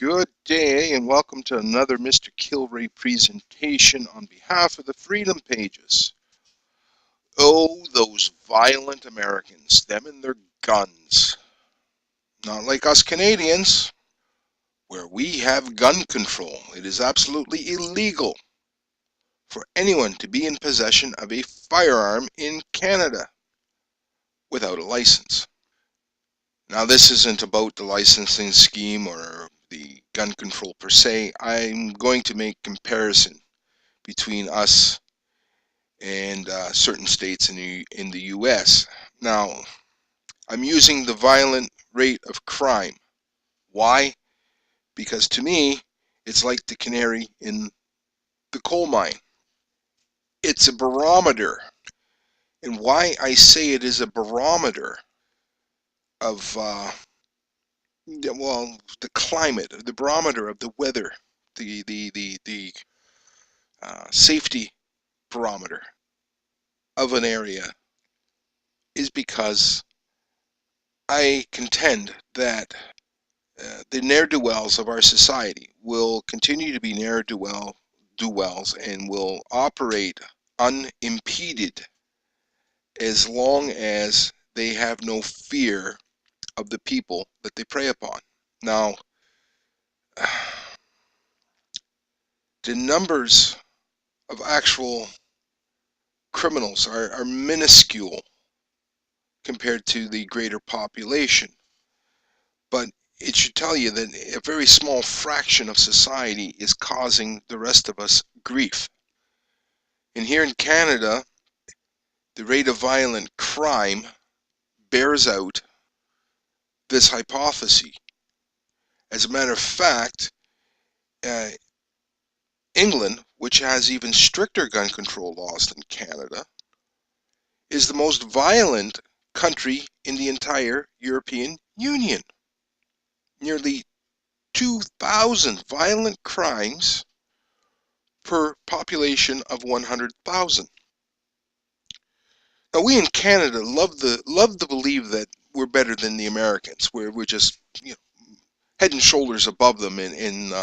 Good day and welcome to another Mr. Kilray presentation on behalf of the Freedom Pages. Oh, those violent Americans, them and their guns. Not like us Canadians, where we have gun control. It is absolutely illegal for anyone to be in possession of a firearm in Canada without a license. Now, this isn't about the licensing scheme or the gun control per se. I'm going to make comparison between us and certain states in the U.S. Now, I'm using the violent rate of crime. Why? Because to me, it's like the canary in the coal mine. It's a barometer. And why I say it is a barometer of, the climate, the barometer of the weather, the safety barometer of an area is because I contend that the ne'er-do-wells of our society will continue to be ne'er-do-wells and will operate unimpeded as long as they have no fear of the people that they prey upon. Now, the numbers of actual criminals are minuscule compared to the greater population. But it should tell you that a very small fraction of society is causing the rest of us grief. And here in Canada, the rate of violent crime bears out this hypothesis. As a matter of fact, England, which has even stricter gun control laws than Canada, is the most violent country in the entire European Union. Nearly 2,000 violent crimes per population of 100,000. Now, we in Canada love to believe that we're better than the Americans, where we're just head and shoulders above them in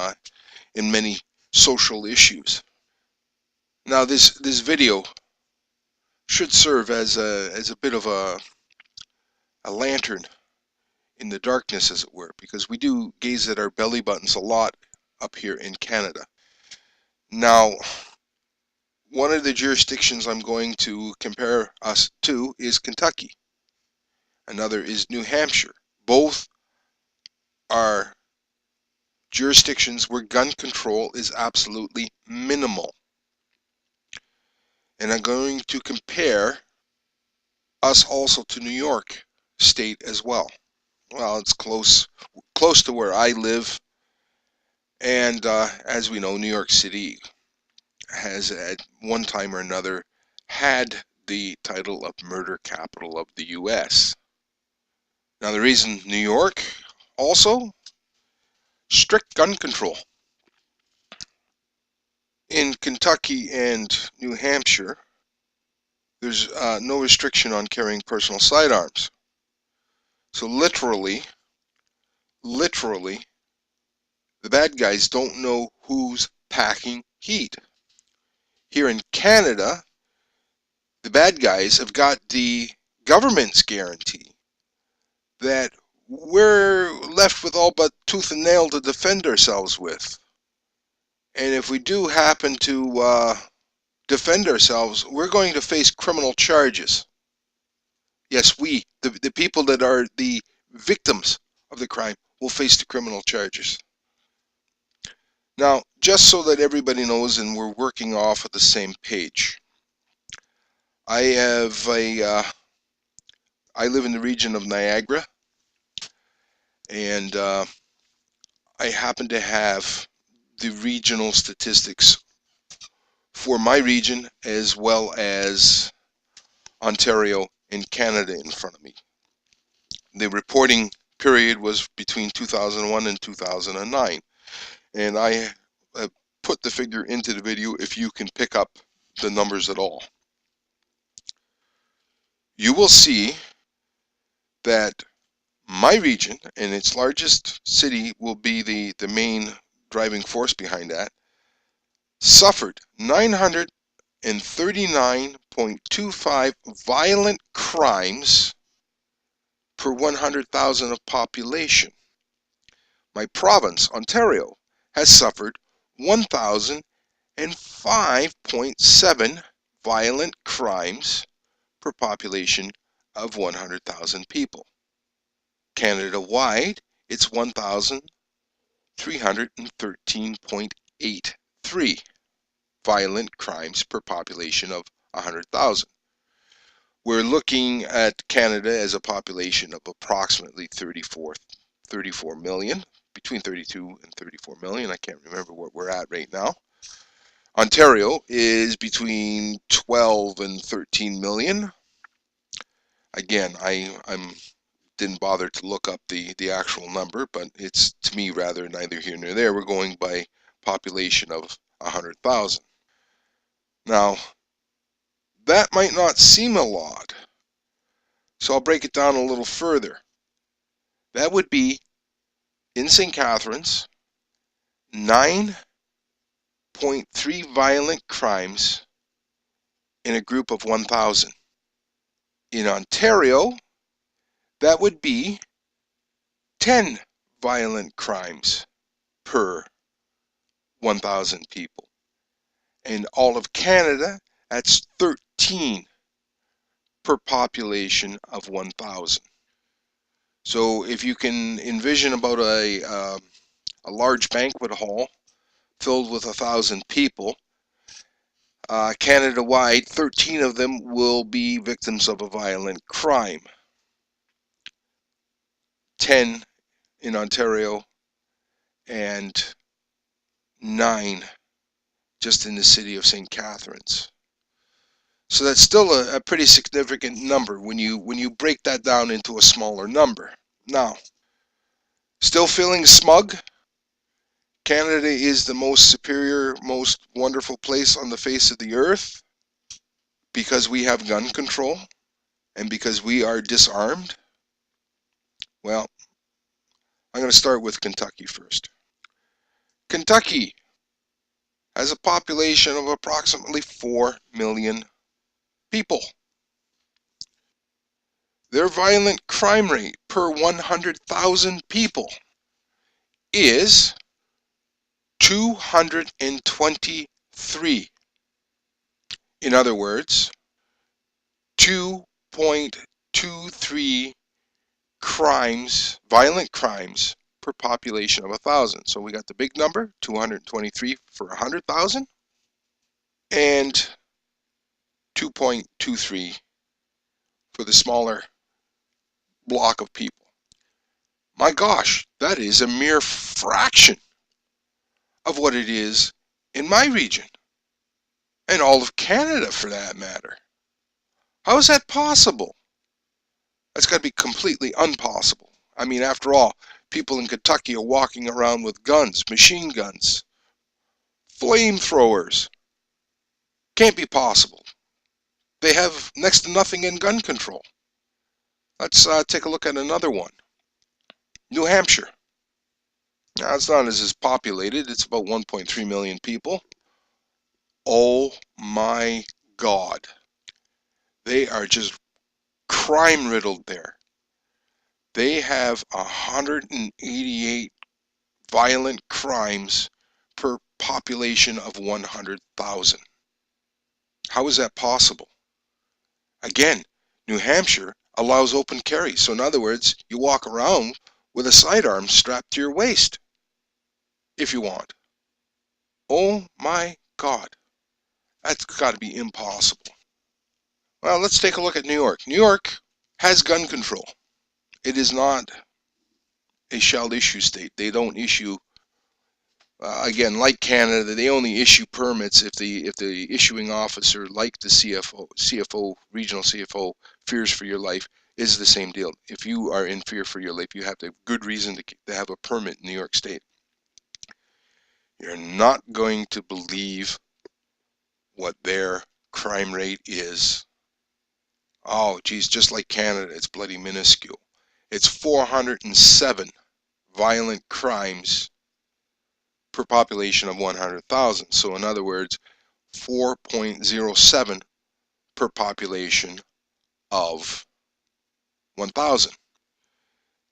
many social issues. Now, this video should serve as a bit of a lantern in the darkness, as it were, because we do gaze at our belly buttons a lot up here in Canada. Now, one of the jurisdictions I'm going to compare us to is Kentucky. Another is New Hampshire. Both are jurisdictions where gun control is absolutely minimal. And I'm going to compare us also to New York State as well. Well, it's close to where I live. And as we know, New York City has at one time or another had the title of murder capital of the U.S. Now, the reason New York also strict gun control. In Kentucky and New Hampshire, there's no restriction on carrying personal sidearms. So literally, the bad guys don't know who's packing heat. Here in Canada, the bad guys have got the government's guarantee that we're left with all but tooth and nail to defend ourselves with. And if we do happen to defend ourselves, we're going to face criminal charges. Yes, we, the people that are the victims of the crime, will face the criminal charges. Now, just so that everybody knows and we're working off of the same page, I live in the region of Niagara, and I happen to have the regional statistics for my region as well as Ontario and Canada in front of me. The reporting period was between 2001 and 2009, and I put the figure into the video if you can pick up the numbers at all. You will see that My region and its largest city will be the main driving force behind that, suffered 939.25 violent crimes per 100,000 of population. My province, Ontario, has suffered 1,005.7 violent crimes per population of 100,000 people. Canada-wide, it's 1,313.83 violent crimes per population of 100,000. We're looking at Canada as a population of approximately 34 million, between 32 and 34 million. I can't remember what we're at right now. Ontario is between 12 and 13 million. Again, I'm didn't bother to look up the actual number, but it's, to me, rather neither here nor there. We're going by population of 100,000. Now, that might not seem a lot, so I'll break it down a little further. That would be, in St. Catharines, 9.3 violent crimes in a group of 1,000. In Ontario, that would be 10 violent crimes per 1,000 people. In all of Canada, that's 13 per population of 1,000. So if you can envision about a large banquet hall filled with 1,000 people, Canada-wide, 13 of them will be victims of a violent crime. 10 in Ontario and 9 just in the city of St. Catharines. So that's still a pretty significant number when you break that down into a smaller number. Now, still feeling smug? Canada is the most superior, most wonderful place on the face of the earth because we have gun control and because we are disarmed? Well, I'm going to start with Kentucky first. Kentucky has a population of approximately 4 million people. Their violent crime rate per 100,000 people is 223. In other words, 2.23 crimes, violent crimes per population of 1,000. So we got the big number, 223 for 100,000, and 2.23 for the smaller block of people. My gosh, that is a mere fraction of what it is in my region, and all of Canada for that matter. How is that possible? That's got to be completely impossible. I mean, after all, people in Kentucky are walking around with guns, machine guns, flamethrowers. Can't be possible. They have next to nothing in gun control. Let's take a look at another one. New Hampshire. Now, it's not as populated. It's about 1.3 million people. Oh my God. They are just crime-riddled there. They have 188 violent crimes per population of 100,000. How is that possible? Again, New Hampshire allows open carry. So in other words, you walk around with a sidearm strapped to your waist if you want. Oh my God. That's got to be impossible. Well, let's take a look at New York. New York has gun control. It is not a shall issue state. They don't issue, again, like Canada, they only issue permits if the issuing officer, like the CFO, regional CFO, fears for your life, is the same deal. If you are in fear for your life, you have to have good reason to have a permit in New York State. You're not going to believe what their crime rate is. Oh, geez, just like Canada, it's bloody minuscule. It's 407 violent crimes per population of 100,000. So in other words, 4.07 per population of 1,000.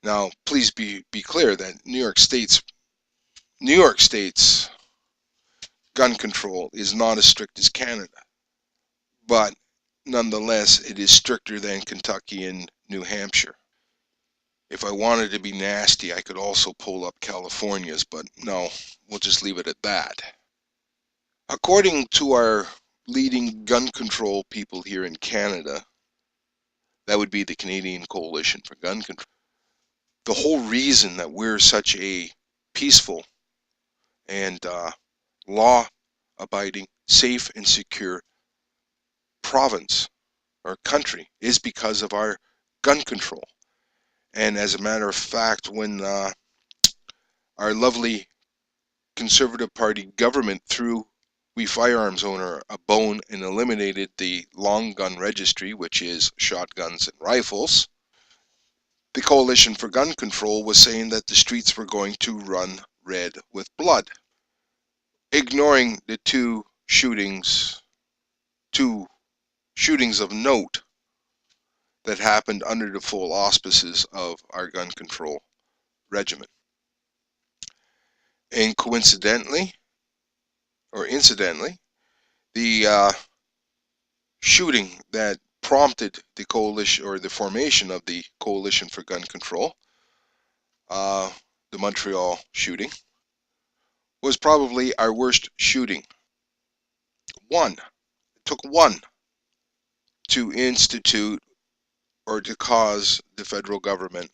Now, please be clear that New York State's gun control is not as strict as Canada, but nonetheless, it is stricter than Kentucky and New Hampshire. If I wanted to be nasty, I could also pull up California's, but no, we'll just leave it at that. According to our leading gun control people here in Canada, that would be the Canadian Coalition for Gun Control, the whole reason that we're such a peaceful and law-abiding, safe and secure province or country is because of our gun control. And as a matter of fact, when our lovely Conservative Party government threw we firearms owner a bone and eliminated the long gun registry, which is shotguns and rifles, the Coalition for Gun Control was saying that the streets were going to run red with blood, ignoring the two shootings of note that happened under the full auspices of our gun control regimen. And coincidentally, or incidentally, the shooting that prompted the coalition or the formation of the Coalition for Gun Control, the Montreal shooting, was probably our worst shooting. It took one to institute or to cause the federal government,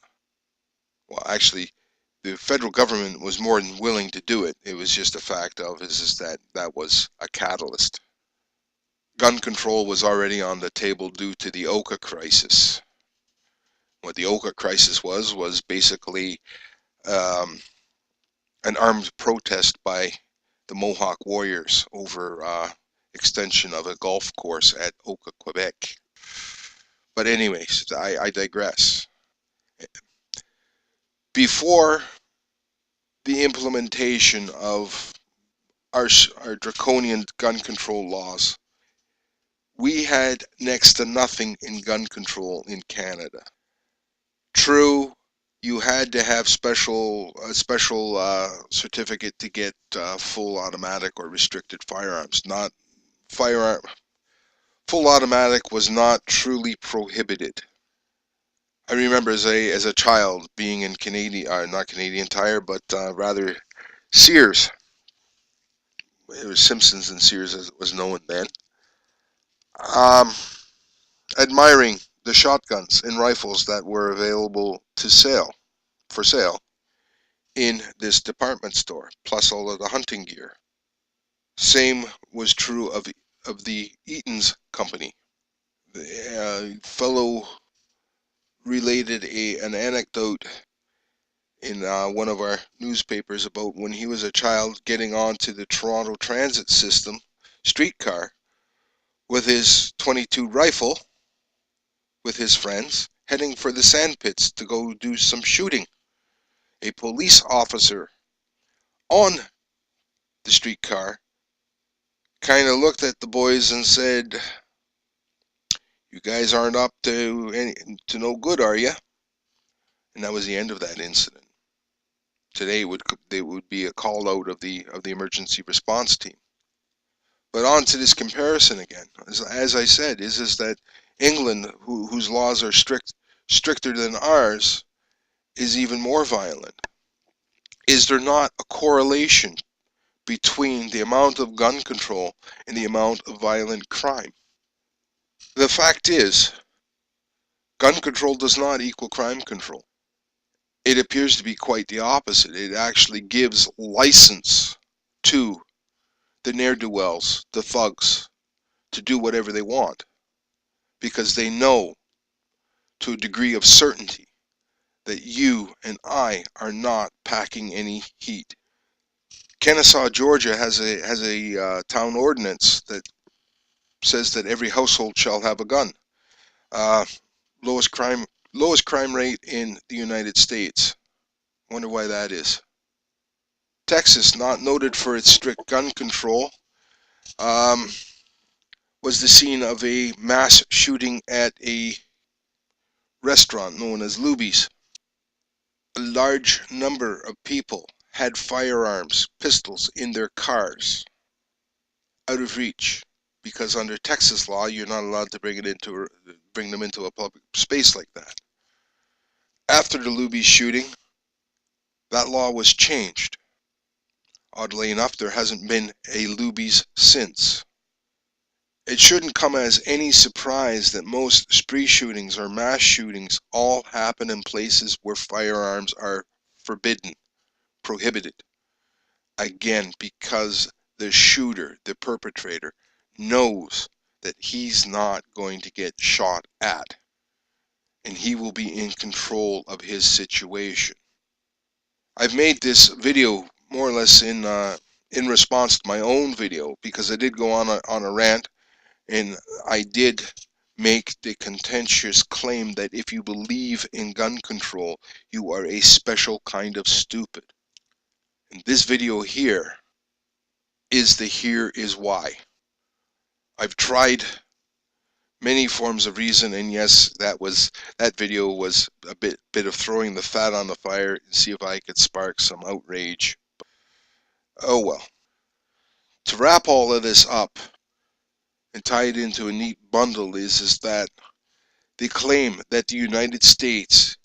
well, actually, the federal government was more than willing to do it. It was just a fact of that was a catalyst. Gun control was already on the table due to the Oka crisis. What the Oka crisis was basically an armed protest by the Mohawk warriors over extension of a golf course at Oka, Quebec. But anyways, I digress. Before the implementation of our draconian gun control laws, we had next to nothing in gun control in Canada. True, you had to have a special certificate to get full automatic or restricted firearms. Full automatic was not truly prohibited. I remember as a child being in not Canadian Tire, but rather Sears. It was Simpsons and Sears as it was known then. Admiring the shotguns and rifles that were available for sale in this department store, plus all of the hunting gear. Same was true of the Eaton's company. The fellow related an anecdote in one of our newspapers about when he was a child getting onto the Toronto Transit System streetcar with his .22 rifle with his friends heading for the sand pits to go do some shooting. A police officer on the streetcar kind of looked at the boys and said, "You guys aren't up to no good, are you?" And that was the end of that incident. Today it would be a call out of the emergency response team. But on to this comparison again. As I said, is that England, whose laws are stricter than ours, is even more violent. Is there not a correlation between the amount of gun control and the amount of violent crime? The fact is, gun control does not equal crime control. It appears to be quite the opposite. It actually gives license to the ne'er-do-wells, the thugs, to do whatever they want, because they know to a degree of certainty that you and I are not packing any heat. Kennesaw, Georgia has a town ordinance that says that every household shall have a gun. Lowest crime Lowest crime rate in the United States. Wonder why that is. Texas, not noted for its strict gun control, was the scene of a mass shooting at a restaurant known as Luby's. A large number of people had firearms, pistols in their cars, out of reach, because under Texas law, you're not allowed to bring them into a public space like that. After the Luby's shooting, that law was changed. Oddly enough, there hasn't been a Luby's since. It shouldn't come as any surprise that most spree shootings or mass shootings all happen in places where firearms are forbidden, prohibited. Again, because the shooter, the perpetrator, knows that he's not going to get shot at, and he will be in control of his situation. I've made this video more or less in response to my own video, because I did go on a rant, and I did make the contentious claim that if you believe in gun control, you are a special kind of stupid. And this video here is the here is why. I've tried many forms of reason, and yes, that video was a bit of throwing the fat on the fire and see if I could spark some outrage. Oh well. To wrap all of this up and tie it into a neat bundle is that the claim that the United States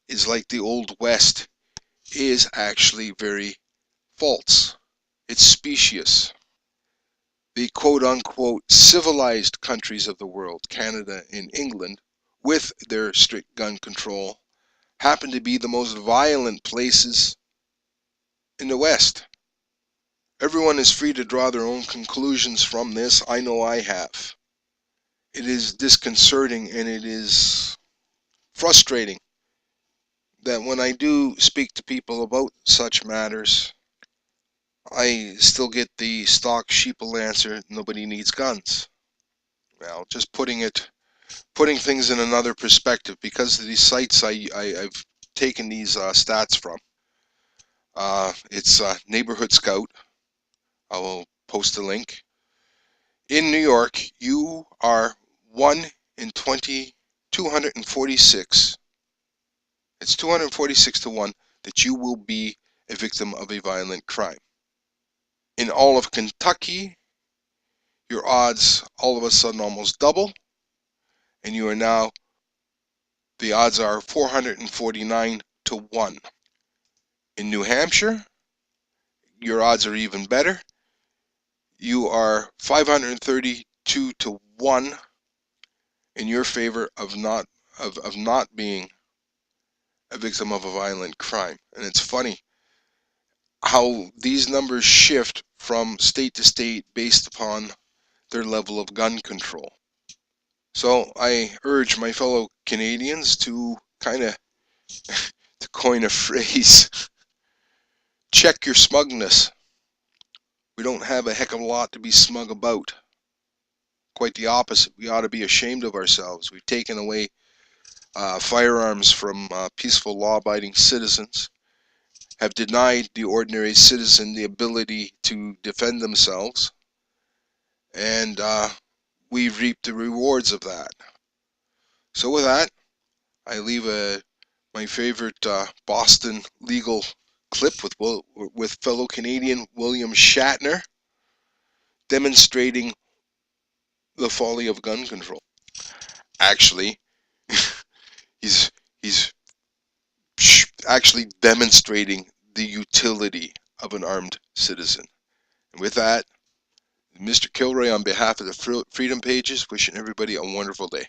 is like the Old West is actually very false. It's specious. The quote-unquote civilized countries of the world, Canada and England, with their strict gun control, happen to be the most violent places in the West. Everyone is free to draw their own conclusions from this. I know I have. It is disconcerting and it is frustrating that when I do speak to people about such matters, I still get the stock sheeple answer, nobody needs guns. Well, just putting things in another perspective, because of these sites I've taken these stats from. It's Neighborhood Scout. I will post a link. In New York, you are 1 in 246. It's 246 to 1 that you will be a victim of a violent crime. In all of Kentucky, your odds all of a sudden almost double, and you are now, the odds are 449 to 1. In New Hampshire, your odds are even better. You are 532 to 1 in your favor of not being a victim of a violent crime. And it's funny how these numbers shift from state to state based upon their level of gun control. So I urge my fellow Canadians to kind of, to coin a phrase, check your smugness. We don't have a heck of a lot to be smug about. Quite the opposite. We ought to be ashamed of ourselves. We've taken away firearms from peaceful, law-abiding citizens, have denied the ordinary citizen the ability to defend themselves, and we reap the rewards of that. So with that, I leave my favorite Boston legal clip with fellow Canadian William Shatner demonstrating the folly of gun control. Actually, he's actually demonstrating the utility of an armed citizen. And with that, Mr. Kilroy, on behalf of the Freedom Pages, wishing everybody a wonderful day.